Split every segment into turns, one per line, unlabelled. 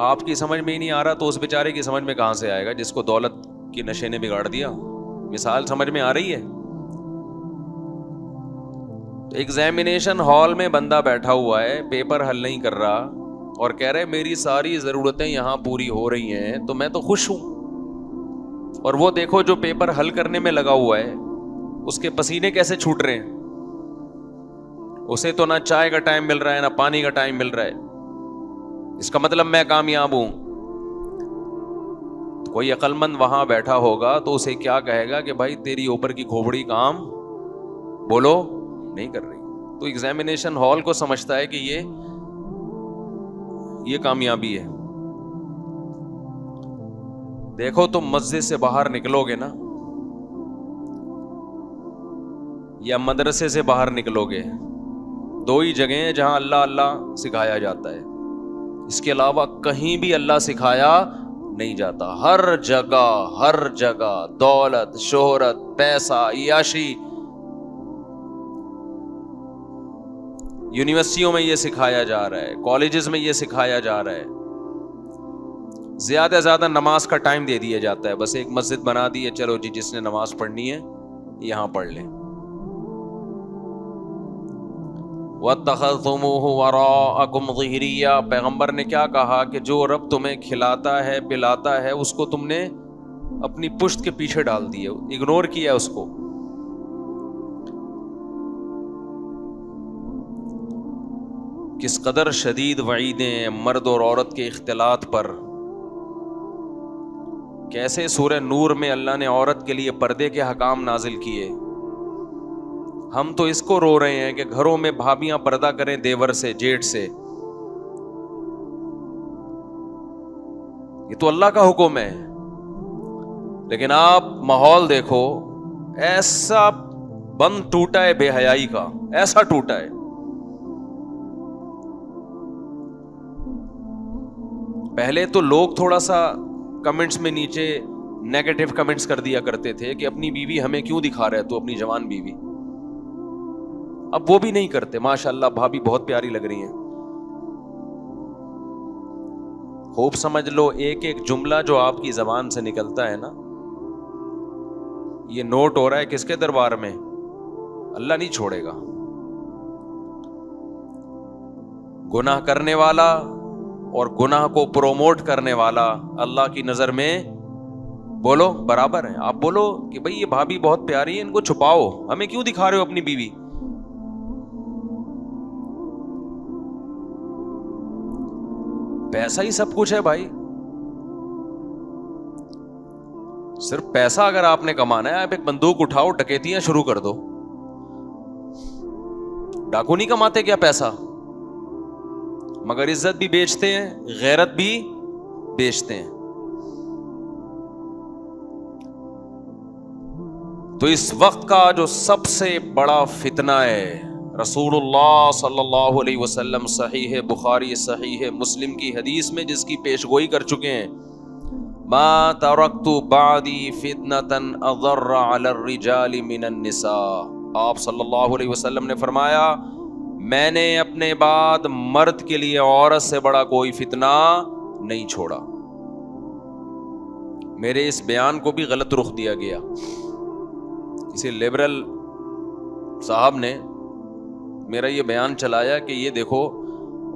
آپ کی سمجھ میں ہی نہیں آ رہا تو اس بیچارے کی سمجھ میں کہاں سے آئے گا جس کو دولت کے نشے نے بگاڑ دیا؟ مثال سمجھ میں آ رہی ہے؟ ایگزامینیشن ہال میں بندہ بیٹھا ہوا ہے, پیپر حل نہیں کر رہا اور کہہ رہے میری ساری ضرورتیں یہاں پوری ہو رہی ہیں تو میں تو خوش ہوں. اور وہ دیکھو جو پیپر حل کرنے میں لگا ہوا ہے اس کے پسینے کیسے چھوٹ رہے ہیں. اسے تو نہ چائے کا ٹائم مل رہا ہے نہ پانی کا ٹائم مل رہا ہے. اس کا مطلب میں کامیاب ہوں. کوئی عقل مند وہاں بیٹھا ہوگا تو اسے کیا کہے گا کہ بھائی تیری اوپر کی کھوپڑی کام بولو نہیں کر رہی. تو ایگزامینیشن ہال کو سمجھتا ہے کہ یہ کامیابی ہے. دیکھو تم مسجد سے باہر نکلو گے نا یا مدرسے سے باہر نکلو گے, دو ہی جگہیں ہیں جہاں اللہ اللہ سکھایا جاتا ہے. اس کے علاوہ کہیں بھی اللہ سکھایا نہیں جاتا. ہر جگہ دولت, شہرت, پیسہ, عیاشی. یونیورسٹیوں میں یہ سکھایا جا رہا ہے, کالجز میں یہ سکھایا جا رہا ہے. زیادہ سے زیادہ نماز کا ٹائم دے دیا جاتا ہے, بس ایک مسجد بنا دی ہے, چلو جی جس نے نماز پڑھنی ہے یہاں پڑھ لیں. وَاتَّخَذْتُمُوهُ وَرَاءَكُمْ ظِهْرِيًّا, پیغمبر نے کیا کہا کہ جو رب تمہیں کھلاتا ہے پلاتا ہے اس کو تم نے اپنی پشت کے پیچھے ڈال دیا, اگنور کیا اس کو. کس قدر شدید وعیدیں مرد اور عورت کے اختلاط پر. کیسے سورہ نور میں اللہ نے عورت کے لیے پردے کے حکام نازل کیے. ہم تو اس کو رو رہے ہیں کہ گھروں میں بھابیاں پردہ کریں دیور سے, جیٹ سے. یہ تو اللہ کا حکم ہے. لیکن آپ ماحول دیکھو, ایسا بند ٹوٹا ہے بے حیائی کا, ایسا ٹوٹا ہے. پہلے تو لوگ تھوڑا سا کمنٹس میں نیچے نیگیٹو کمنٹس کر دیا کرتے تھے کہ اپنی بیوی ہمیں کیوں دکھا رہے تو, اپنی جوان بیوی. اب وہ بھی نہیں کرتے. ماشاءاللہ بھابھی بہت پیاری لگ رہی ہیں. خوب سمجھ لو ایک ایک جملہ جو آپ کی زبان سے نکلتا ہے نا, یہ نوٹ ہو رہا ہے کس کے دربار میں؟ اللہ نہیں چھوڑے گا. گناہ کرنے والا اور گناہ کو پروموٹ کرنے والا اللہ کی نظر میں بولو برابر ہیں. آپ بولو کہ بھئی یہ بھابھی بہت پیاری ہے, ان کو چھپاؤ, ہمیں کیوں دکھا رہے ہو اپنی بیوی. پیسہ ہی سب کچھ ہے بھائی. صرف پیسہ اگر آپ نے کمانا ہے, آپ ایک بندوق اٹھاؤ, ڈکیتیاں شروع کر دو. ڈاکو نہیں کماتے کیا پیسہ؟ مگر عزت بھی بیچتے ہیں, غیرت بھی بیچتے ہیں. تو اس وقت کا جو سب سے بڑا فتنہ ہے, رسول اللہ صلی اللہ علیہ وسلم صحیح بخاری صحیح مسلم کی حدیث میں جس کی پیشگوئی کر چکے ہیں, ما ترکت بعدی فتنة اضر علی الرجال من النساء. آپ صلی اللہ علیہ وسلم نے فرمایا میں نے اپنے بعد مرد کے لیے عورت سے بڑا کوئی فتنہ نہیں چھوڑا. میرے اس بیان کو بھی غلط رخ دیا گیا. کسی لبرل صاحب نے میرا یہ بیان چلایا کہ یہ دیکھو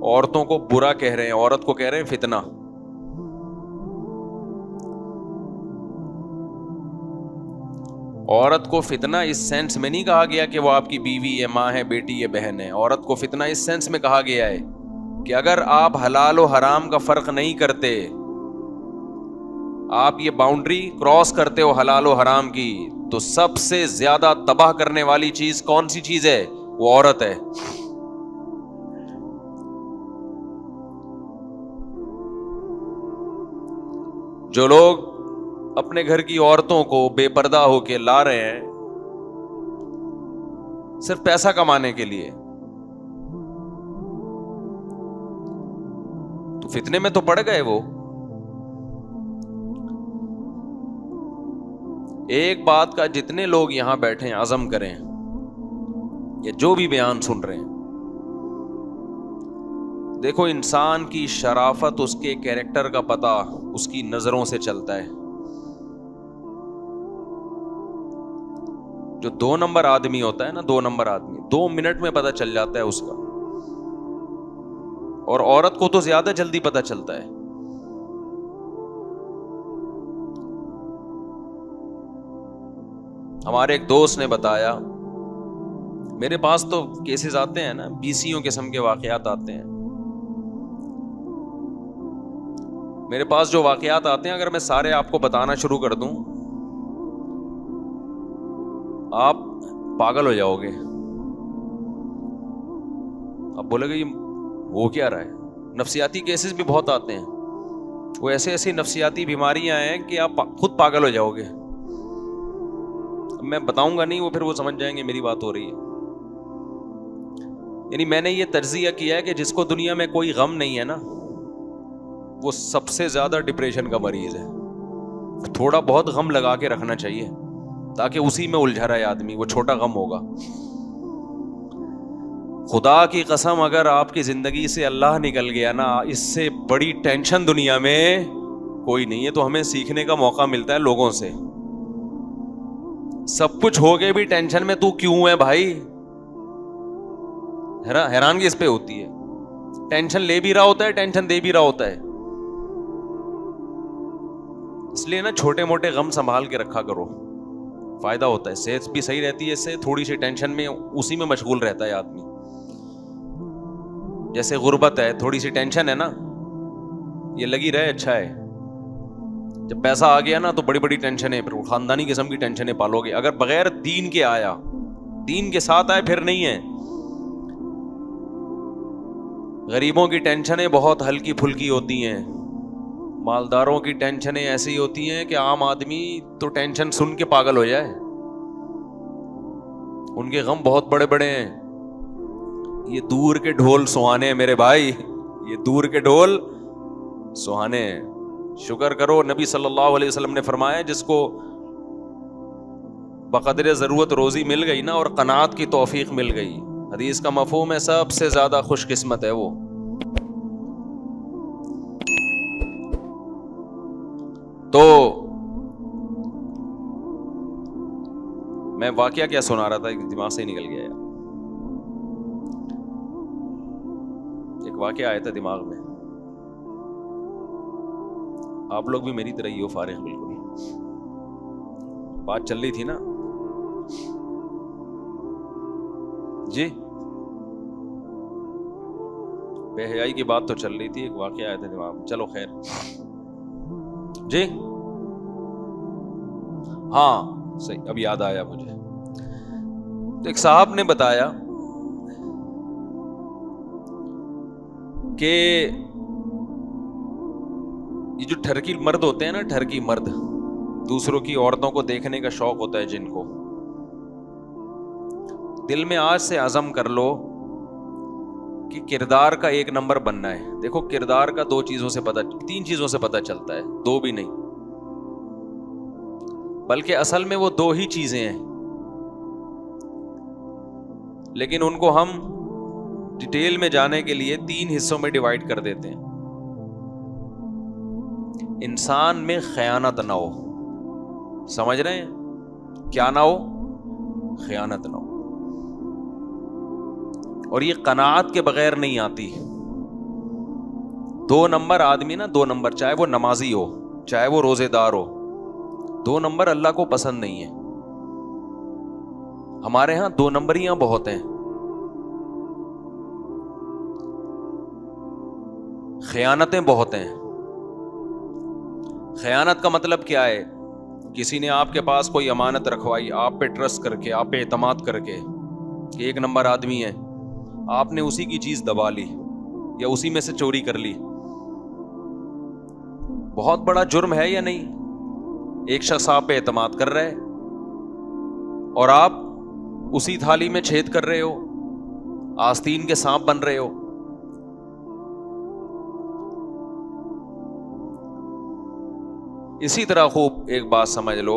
عورتوں کو برا کہہ رہے ہیں, عورت کو کہہ رہے ہیں فتنہ. عورت کو فتنہ اس سینس میں نہیں کہا گیا کہ وہ آپ کی بیوی ہے, ماں ہے, بیٹی ہے, بہن ہے. عورت کو فتنہ اس سینس میں کہا گیا ہے کہ اگر آپ حلال و حرام کا فرق نہیں کرتے, آپ یہ باؤنڈری کراس کرتے ہو حلال و حرام کی, تو سب سے زیادہ تباہ کرنے والی چیز کون سی چیز ہے؟ وہ عورت ہے. جو لوگ اپنے گھر کی عورتوں کو بے پردہ ہو کے لا رہے ہیں صرف پیسہ کمانے کے لیے, تو فتنے میں تو پڑ گئے وہ. ایک بات کا جتنے لوگ یہاں بیٹھے ہیں عزم کریں, یا جو بھی بیان سن رہے ہیں, دیکھو انسان کی شرافت اس کے کیریکٹر کا پتہ اس کی نظروں سے چلتا ہے. جو 2 نمبر آدمی ہوتا ہے نا، 2 نمبر آدمی 2 منٹ میں پتہ چل جاتا ہے اس کا، اور عورت کو تو زیادہ جلدی پتہ چلتا ہے. ہمارے ایک دوست نے بتایا، میرے پاس تو کیسز آتے ہیں نا، 20 قسم کے واقعات آتے ہیں میرے پاس. جو واقعات آتے ہیں اگر میں سارے آپ کو بتانا شروع کر دوں آپ پاگل ہو جاؤ گے. آپ بولے گے یہ وہ کیا رہا ہے. نفسیاتی کیسز بھی بہت آتے ہیں، وہ ایسی نفسیاتی بیماریاں ہیں کہ آپ خود پاگل ہو جاؤ گے. میں بتاؤں گا نہیں، وہ پھر وہ سمجھ جائیں گے میری بات ہو رہی ہے. یعنی میں نے یہ تجزیہ کیا ہے کہ جس کو دنیا میں کوئی غم نہیں ہے نا، وہ سب سے زیادہ ڈپریشن کا مریض ہے. تھوڑا بہت غم لگا کے رکھنا چاہیے تاکہ اسی میں الجھا رہے آدمی. وہ چھوٹا غم ہوگا. خدا کی قسم اگر آپ کی زندگی سے اللہ نکل گیا نا، اس سے بڑی ٹینشن دنیا میں کوئی نہیں ہے. تو ہمیں سیکھنے کا موقع ملتا ہے لوگوں سے. سب کچھ ہو کے بھی ٹینشن میں تو کیوں ہے بھائی؟ حیرانگی اس پہ ہوتی ہے. ٹینشن لے بھی رہا ہوتا ہے، ٹینشن دے بھی رہا ہوتا ہے. اس لیے نا چھوٹے موٹے غم سنبھال کے رکھا کرو، فائدہ ہوتا ہے. صحت بھی صحیح رہتی ہے اس سے. تھوڑی سی ٹینشن میں اسی میں مشغول رہتا ہے آدمی. جیسے غربت ہے، تھوڑی سی ٹینشن ہے نا، یہ لگی رہے اچھا ہے. جب پیسہ آ گیا نا تو بڑی بڑی ٹینشنیں، پھر خاندانی قسم کی ٹینشنیں پالو گے. اگر بغیر دین کے آیا، دین کے ساتھ آئے پھر نہیں ہے. غریبوں کی ٹینشنیں بہت ہلکی پھلکی ہوتی ہیں، مالداروں کی ٹینشنیں ایسی ہوتی ہیں کہ عام آدمی تو ٹینشن سن کے پاگل ہو جائے. ان کے غم بہت بڑے بڑے ہیں. یہ دور کے ڈھول سہانے ہیں میرے بھائی، یہ دور کے ڈھول سہانے ہیں. شکر کرو، نبی صلی اللہ علیہ وسلم نے فرمایا جس کو بقدر ضرورت روزی مل گئی نا اور قناعت کی توفیق مل گئی، حدیث کا مفہوم ہے سب سے زیادہ خوش قسمت ہے وہ. تو میں واقعہ کیا سنا رہا تھا، دماغ سے ہی نکل گیا یار. ایک واقعہ آیا تھا دماغ میں. آپ لوگ بھی میری طرح ہی ہو، فارغ بالکل. بات چل رہی تھی نا جی، بے حیائی کی بات تو چل رہی تھی. ایک واقعہ آیا تھا دماغ میں. چلو خیر جی، ہاں صحیح، اب یاد آیا مجھے. تو ایک صاحب نے بتایا کہ یہ جو ٹھرکی مرد ہوتے ہیں نا، ٹھرکی مرد، دوسروں کی عورتوں کو دیکھنے کا شوق ہوتا ہے جن کو، دل میں آج سے عزم کر لو کہ کردار کا 1 نمبر بننا ہے. دیکھو کردار کا 3 چیزوں سے پتہ چلتا ہے، 2 بھی نہیں بلکہ اصل میں وہ 2 ہی چیزیں ہیں، لیکن ان کو ہم ڈیٹیل میں جانے کے لیے 3 حصوں میں ڈیوائیڈ کر دیتے ہیں. انسان میں خیانت نہ ہو. سمجھ رہے ہیں؟ کیا نہ ہو؟ خیانت نہ ہو. اور یہ قناعت کے بغیر نہیں آتی. 2 نمبر آدمی نا، 2 نمبر، چاہے وہ نمازی ہو چاہے وہ روزے دار ہو، 2 نمبر اللہ کو پسند نہیں ہے. ہمارے ہاں 2 نمبریاں بہت ہیں. خیانتیں بہت ہیں. خیانت کا مطلب کیا ہے؟ کسی نے آپ کے پاس کوئی امانت رکھوائی، آپ پہ ٹرسٹ کر کے، آپ پہ اعتماد کر کے کہ 1 نمبر آدمی ہے، آپ نے اسی کی چیز دبا لی یا اسی میں سے چوری کر لی. بہت بڑا جرم ہے یا نہیں؟ ایک شخص آپ پہ اعتماد کر رہا ہے اور آپ اسی تھالی میں چھید کر رہے ہو، آستین کے سانپ بن رہے ہو. اسی طرح خوب ایک بات سمجھ لو،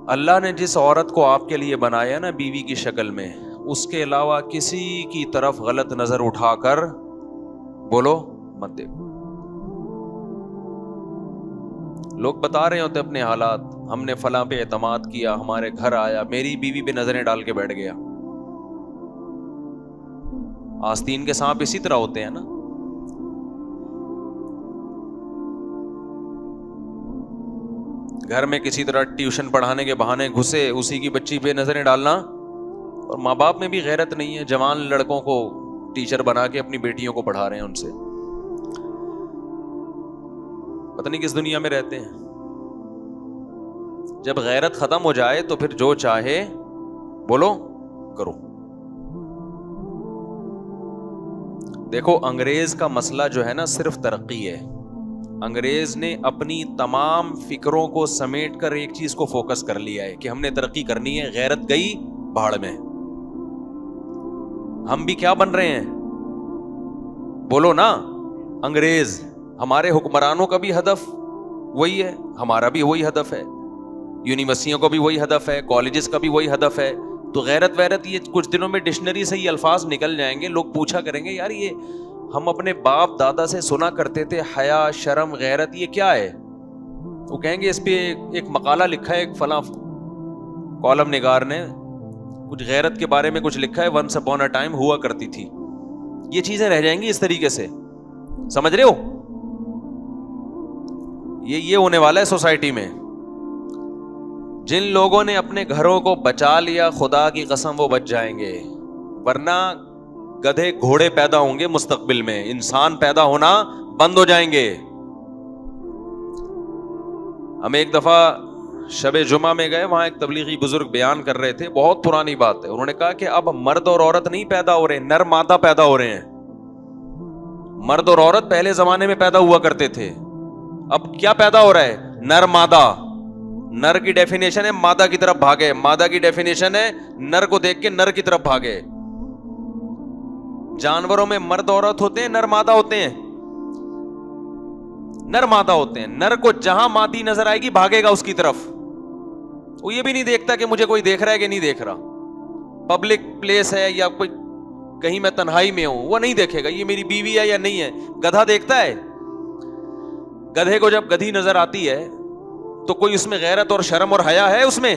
اللہ نے جس عورت کو آپ کے لیے بنایا نا بیوی کی شکل میں، اس کے علاوہ کسی کی طرف غلط نظر اٹھا کر بولو مت دیکھو. لوگ بتا رہے ہوتے اپنے حالات, ہم نے فلاں پہ اعتماد کیا, ہمارے گھر آیا, میری بیوی پہ نظریں ڈال کے بیٹھ گیا. آستین کے سانپ اسی طرح ہوتے ہیں نا. گھر میں کسی طرح ٹیوشن پڑھانے کے بہانے گھسے, اسی کی بچی پہ نظریں ڈالنا. اور ماں باپ میں بھی غیرت نہیں ہے, جوان لڑکوں کو ٹیچر بنا کے اپنی بیٹیوں کو پڑھا رہے ہیں, ان سے پتہ نہیں کس دنیا میں رہتے ہیں. جب غیرت ختم ہو جائے تو پھر جو چاہے بولو کرو. دیکھو انگریز کا مسئلہ جو ہے نا صرف ترقی ہے. انگریز نے اپنی تمام فکروں کو سمیٹ کر ایک چیز کو فوکس کر لیا ہے کہ ہم نے ترقی کرنی ہے. غیرت گئی بھاڑ میں. ہم بھی کیا بن رہے ہیں بولو نا, انگریز. ہمارے حکمرانوں کا بھی ہدف وہی ہے, ہمارا بھی وہی ہدف ہے, یونیورسٹیوں کا بھی وہی ہدف ہے, کالجز کا بھی وہی ہدف ہے. تو غیرت ویرت یہ کچھ دنوں میں ڈکشنری سے یہ الفاظ نکل جائیں گے. لوگ پوچھا کریں گے یار یہ ہم اپنے باپ دادا سے سنا کرتے تھے حیا شرم غیرت, یہ کیا ہے؟ وہ کہیں گے اس پہ ایک مقالہ لکھا ہے ایک فلاں کالم نگار نے, کچھ غیرت کے بارے میں کچھ لکھا ہے, ونس اپون اے ٹائم ہوا کرتی تھی. یہ چیزیں رہ جائیں گی اس طریقے سے, سمجھ رہے ہو؟ یہ ہونے والا ہے سوسائٹی میں. جن لوگوں نے اپنے گھروں کو بچا لیا خدا کی قسم وہ بچ جائیں گے, ورنہ گدھے گھوڑے پیدا ہوں گے مستقبل میں, انسان پیدا ہونا بند ہو جائیں گے. ہم ایک دفعہ شب جمعہ میں گئے, وہاں ایک تبلیغی بزرگ بیان کر رہے تھے, بہت پرانی بات ہے. انہوں نے کہا کہ اب مرد اور عورت نہیں پیدا ہو رہے, نر مادہ پیدا ہو رہے ہیں. مرد اور عورت پہلے زمانے میں پیدا ہوا کرتے تھے, اب کیا پیدا ہو رہا ہے؟ نر مادہ. نر کی ڈیفینیشن ہے مادہ کی طرف بھاگے, مادہ کی ڈیفینیشن ہے نر کو دیکھ کے نر کی طرف بھاگے. جانوروں میں مرد عورت ہوتے ہیں, نر مادہ ہوتے ہیں, نر مادہ ہوتے ہیں. نر کو جہاں مادی نظر آئے گی بھاگے گا اس کی طرف. وہ یہ بھی نہیں دیکھتا کہ مجھے کوئی دیکھ رہا ہے کہ نہیں دیکھ رہا, پبلک پلیس ہے یا کوئی کہیں میں تنہائی میں ہوں, وہ نہیں دیکھے گا یہ میری بیوی ہے یا نہیں ہے. گدھا دیکھتا ہے. گدھے کو جب گدھی نظر آتی ہے تو کوئی اس میں غیرت اور شرم اور حیا ہے اس میں؟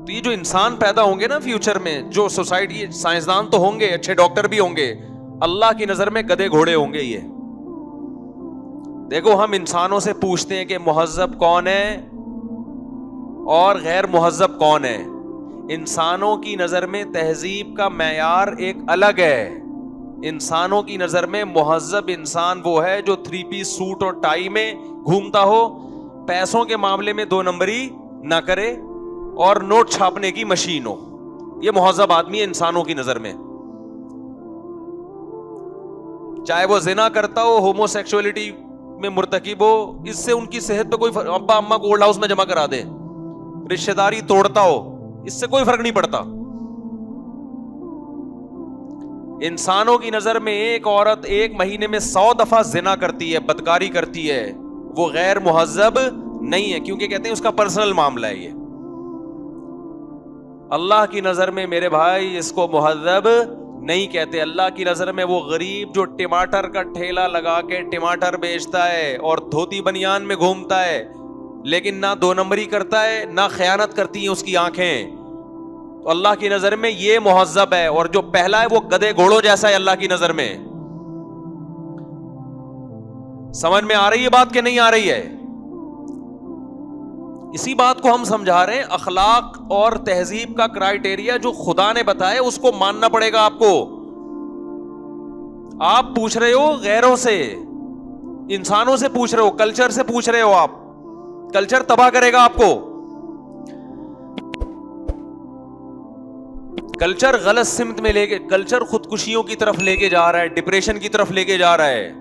تو یہ جو انسان پیدا ہوں گے نا فیوچر میں, جو سوسائٹی, سائنسدان تو ہوں گے, اچھے ڈاکٹر بھی ہوں گے, اللہ کی نظر میں گدھے گھوڑے ہوں گے. یہ دیکھو ہم انسانوں سے پوچھتے ہیں کہ مہذب کون ہے اور غیر مہذب کون ہے. انسانوں کی نظر میں تہذیب کا معیار ایک الگ ہے. انسانوں کی نظر میں مہذب انسان وہ ہے جو 3 پیس سوٹ اور ٹائی میں گھومتا ہو, پیسوں کے معاملے میں 2 نمبری نہ کرے اور نوٹ چھاپنے کی مشین ہو. یہ مہذب آدمی ہے انسانوں کی نظر میں. چاہے وہ زنا کرتا ہو, ہومو سیکسولیٹی میں مرتکب ہو, اس سے ان کی صحت پہ کوئی ابا اما کو اولڈ ہاؤس میں جمع کرا دے, رشتہ داری توڑتا ہو, اس سے کوئی فرق نہیں پڑتا. انسانوں کی نظر میں ایک عورت 1 مہینے میں 100 دفعہ زنا کرتی ہے, بدکاری کرتی ہے, وہ غیر مہذب نہیں ہے, کیونکہ کہتے ہیں اس کا پرسنل معاملہ ہے. یہ اللہ کی نظر میں میرے بھائی اس کو مہذب نہیں کہتے. اللہ کی نظر میں وہ غریب جو ٹماٹر کا ٹھیلا لگا کے ٹماٹر بیچتا ہے اور دھوتی بنیان میں گھومتا ہے, لیکن نہ 2 نمبری کرتا ہے نہ خیانت کرتی ہیں اس کی آنکھیں, تو اللہ کی نظر میں یہ مہذب ہے. اور جو پہلا ہے وہ گدھے گھوڑوں جیسا ہے اللہ کی نظر میں. سمجھ میں آ رہی ہے بات کہ نہیں آ رہی ہے؟ اسی بات کو ہم سمجھا رہے ہیں. اخلاق اور تہذیب کا کرائیٹیریا جو خدا نے بتایا اس کو ماننا پڑے گا آپ کو. آپ پوچھ رہے ہو غیروں سے, انسانوں سے پوچھ رہے ہو, کلچر سے پوچھ رہے ہو آپ. کلچر تباہ کرے گا آپ کو. کلچر غلط سمت میں لے کے, کلچر خودکشیوں کی طرف لے کے جا رہا ہے, ڈپریشن کی طرف لے کے جا رہا ہے.